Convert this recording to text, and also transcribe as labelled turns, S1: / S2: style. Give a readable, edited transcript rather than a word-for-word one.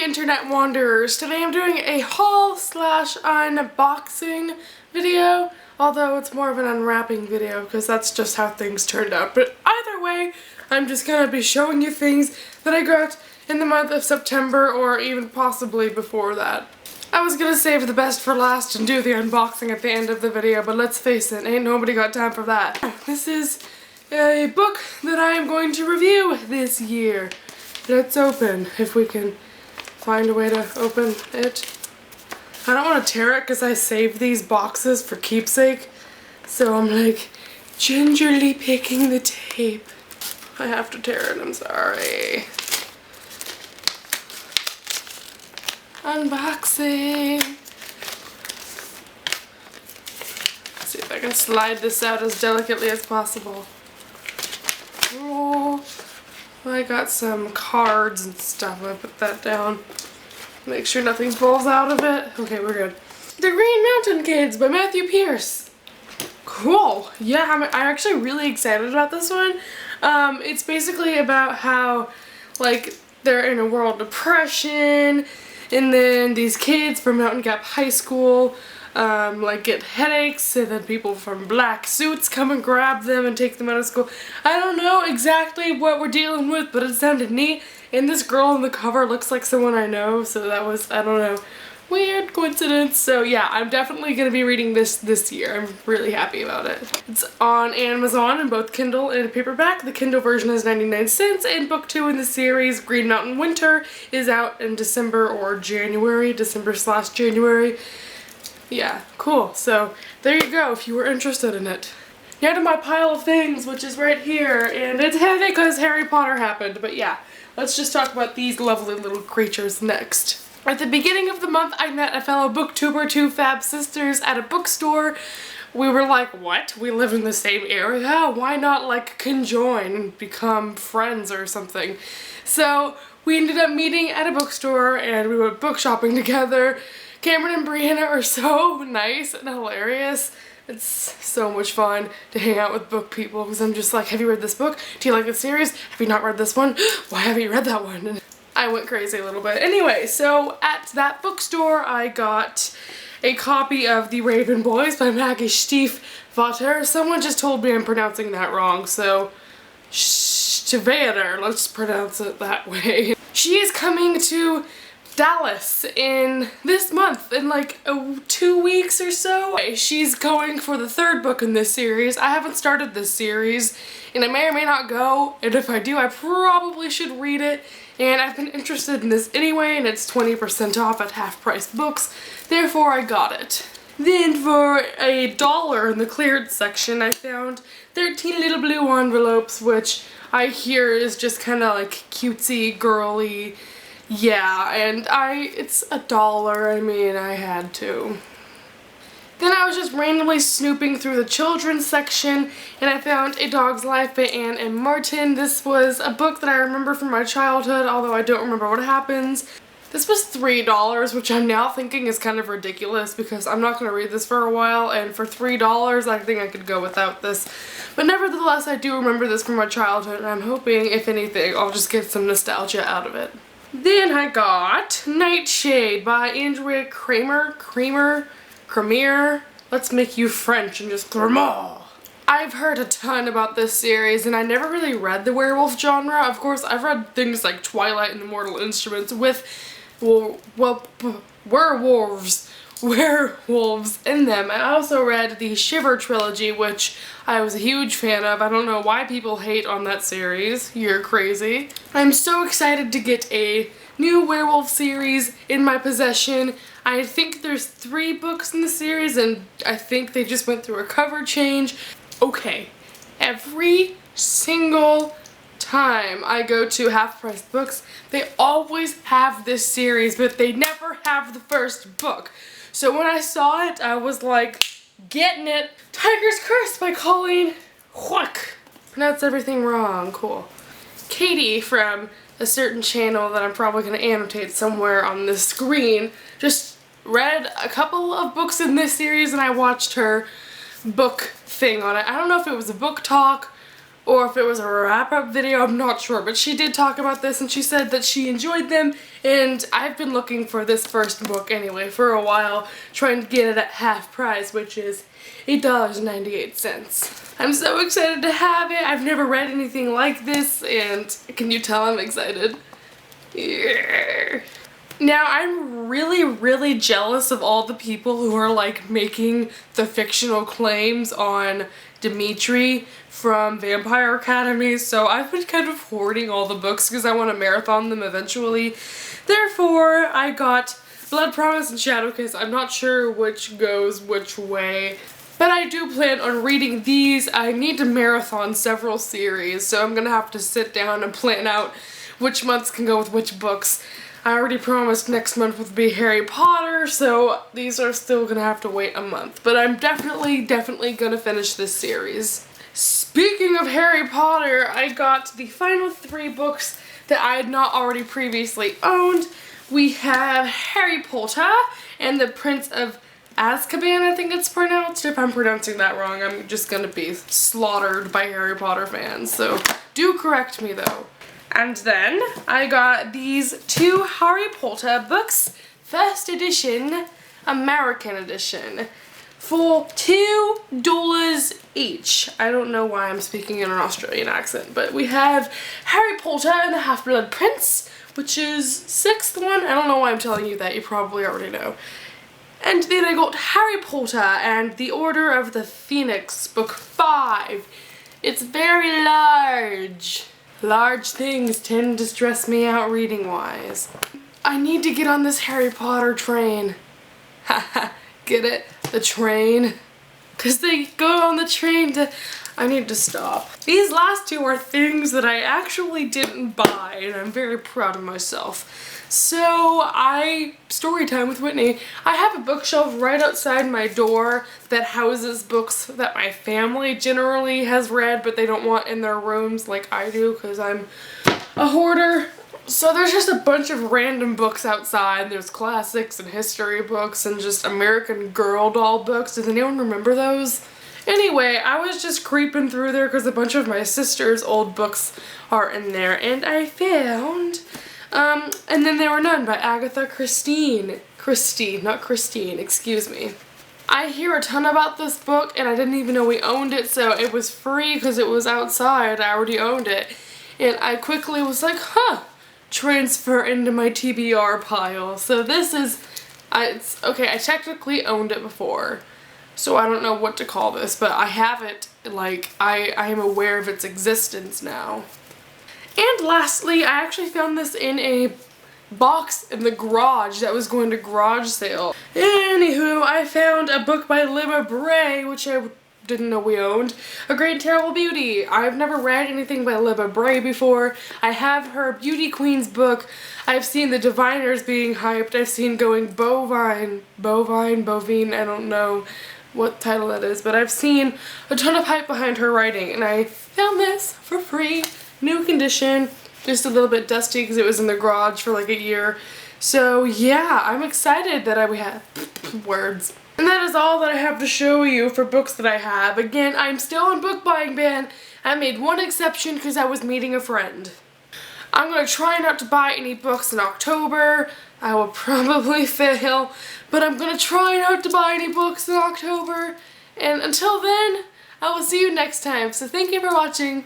S1: internet wanderers. Today I'm doing a haul slash unboxing video, although it's more of an unwrapping video because that's just how things turned out. But either way, I'm just gonna be showing you things that I got in the month of September or even possibly before that. I was gonna save the best for last and do the unboxing at the end of the video, but let's face it, ain't nobody got time for that. This is a book that I am going to review this year. Let's open, if we can find a way to open it. I don't want to tear it because I saved these boxes for keepsake, so I'm like gingerly picking the tape. I have to tear it, I'm sorry. Unboxing. Let's see if I can slide this out as delicately as possible. Oh, I got some cards and stuff. I put that down. Make sure nothing falls out of it. Okay, we're good. The Green Mountain Kids by Matthew Pearce. Cool. Yeah, I'm actually really excited about this one. It's basically about how, like, they're in a world depression, and then these kids from Mountain Gap High School like get headaches, and then people from black suits come and grab them and take them out of school. I don't know exactly what we're dealing with, but it sounded neat. And this girl on the cover looks like someone I know, so that was, I don't know, weird coincidence. So yeah, I'm definitely going to be reading this year. I'm really happy about it. It's on Amazon in both Kindle and paperback. The Kindle version is 99 cents, and book 2 in the series, Green Mountain Winter, is out in December or January, December/January. Yeah, cool. So there you go if you were interested in it. Now to my pile of things, which is right here, and it's heavy because Harry Potter happened, but yeah. Let's just talk about these lovely little creatures next. At the beginning of the month, I met a fellow booktuber, two fab sisters, at a bookstore. We were like, what? We live in the same area? Why not, like, conjoin and become friends or something? So we ended up meeting at a bookstore and we went book shopping together. Cameron and Brianna are so nice and hilarious. It's so much fun to hang out with book people because I'm just like, have you read this book? Do you like the series? Have you not read this one? Why haven't you read that one? And I went crazy a little bit. Anyway, so at that bookstore I got a copy of The Raven Boys by Maggie Stiefvater. Someone just told me I'm pronouncing that wrong, so Stiefvater, let's pronounce it that way. She is coming to Dallas in this month, in like 2 weeks or so. She's going for the 3rd book in this series. I haven't started this series and I may or may not go, and if I do I probably should read it, and I've been interested in this anyway, and it's 20% off at Half Price Books, therefore I got it. Then for $1 in the cleared section I found 13 little blue envelopes, which I hear is just kind of like cutesy, girly. Yeah, and it's $1, I mean, I had to. Then I was just randomly snooping through the children's section and I found A Dog's Life by Anne M. Martin. This was a book that I remember from my childhood, although I don't remember what happens. This was $3, which I'm now thinking is kind of ridiculous because I'm not going to read this for a while, and for $3 I think I could go without this. But nevertheless, I do remember this from my childhood, and I'm hoping, if anything, I'll just get some nostalgia out of it. Then I got Nightshade by Andrea Cremer. Let's make you French and just Cremer. I've heard a ton about this series and I never really read the werewolf genre. Of course, I've read things like Twilight and the Mortal Instruments with, well, werewolves in them. I also read the Shiver trilogy, which I was a huge fan of. I don't know why people hate on that series. You're crazy. I'm so excited to get a new werewolf series in my possession. I think there's 3 books in the series and I think they just went through a cover change. Okay, every single time I go to Half Price Books, they always have this series, but they never have the first book. So when I saw it, I was like, getting it. Tiger's Curse by Colleen Houck. Pronounced everything wrong, cool. Katie from a certain channel that I'm probably going to annotate somewhere on the screen just read a couple of books in this series and I watched her book thing on it. I don't know if it was a book talk or if it was a wrap-up video, I'm not sure, but she did talk about this and she said that she enjoyed them, and I've been looking for this first book anyway for a while, trying to get it at half price, which is $8.98. I'm so excited to have it. I've never read anything like this, and can you tell I'm excited? Yeah. Now, I'm really jealous of all the people who are like making the fictional claims on Dimitri from Vampire Academy, so I've been kind of hoarding all the books because I want to marathon them eventually. Therefore, I got Blood Promise and Shadow Kiss. I'm not sure which goes which way, but I do plan on reading these. I need to marathon several series, so I'm gonna have to sit down and plan out which months can go with which books. I already promised next month would be Harry Potter, so these are still gonna have to wait a month. But I'm definitely gonna finish this series. Speaking of Harry Potter, I got the final 3 books that I had not already previously owned. We have Harry Potter and the Prince of Azkaban, I think it's pronounced. If I'm pronouncing that wrong, I'm just gonna be slaughtered by Harry Potter fans, so do correct me though. And then I got these 2 Harry Potter books, first edition, American edition, for $2 each. I don't know why I'm speaking in an Australian accent, but we have Harry Potter and the Half-Blood Prince, which is 6th one. I don't know why I'm telling you that, you probably already know. And then I got Harry Potter and the Order of the Phoenix, book 5. It's very large. Large things tend to stress me out reading-wise. I need to get on this Harry Potter train. Haha, get it? The train. Because they go on the train to... I need to stop. These last 2 are things that I actually didn't buy, and I'm very proud of myself. So, story time with Whitney. I have a bookshelf right outside my door that houses books that my family generally has read, but they don't want in their rooms like I do because I'm a hoarder. So there's just a bunch of random books outside. There's classics and history books and just American Girl doll books. Does anyone remember those? Anyway, I was just creeping through there because a bunch of my sister's old books are in there, and I found, And Then There Were None by Agatha Christie. Not Christine, excuse me. I hear a ton about this book, and I didn't even know we owned it, so it was free because it was outside. I already owned it. And I quickly was like, transfer into my TBR pile. So this is, okay, I technically owned it before. So I don't know what to call this, but I have it, like, I am aware of its existence now. And lastly, I actually found this in a box in the garage that was going to garage sale. Anywho, I found a book by Libba Bray, which I didn't know we owned. A Great and Terrible Beauty. I've never read anything by Libba Bray before. I have her Beauty Queens book. I've seen The Diviners being hyped. I've seen Going Bovine, I don't know what title that is, but I've seen a ton of hype behind her writing, and I found this for free, new condition, just a little bit dusty because it was in the garage for like a year. So yeah, I'm excited that we have words. And that is all that I have to show you for books that I have. Again, I'm still on book buying ban. I made one exception because I was meeting a friend. I'm going to try not to buy any books in October. I will probably fail, but I'm going to try not to buy any books in October. And until then, I will see you next time. So thank you for watching.